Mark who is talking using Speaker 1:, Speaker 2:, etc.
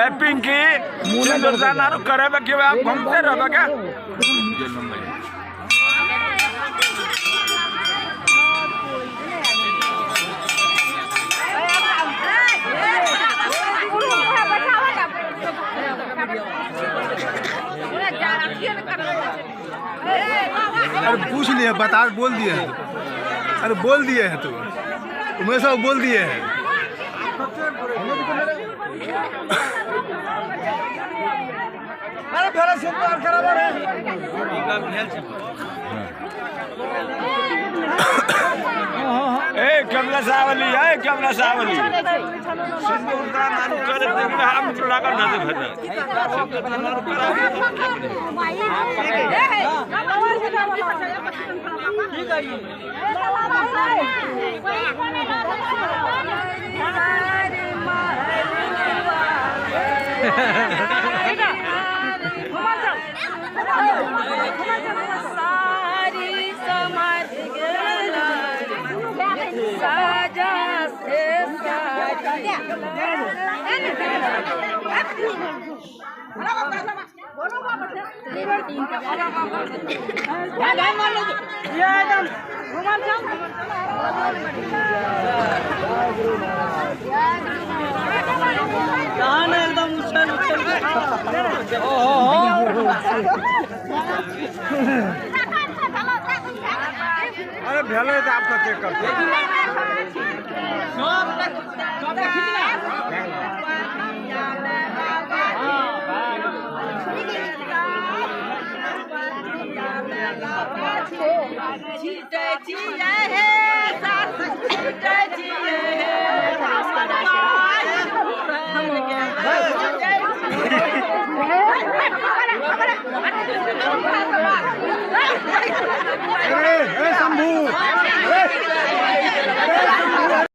Speaker 1: ए पिंकी सुंदर जानारू करे के आप घूमते रहो क्या
Speaker 2: अरे पूछ लिया बता बोल दिए हैं अरे बोल दिए हैं तू तुम्हें सब बोल दिए हैं
Speaker 3: अरे फेरा से पार करा रे
Speaker 1: ए कमला सावली सिंदूर का नाम करे देखना हम चुड़ा कर ना दे फिर
Speaker 3: अरे भेले तो आपका चेक करते शंभू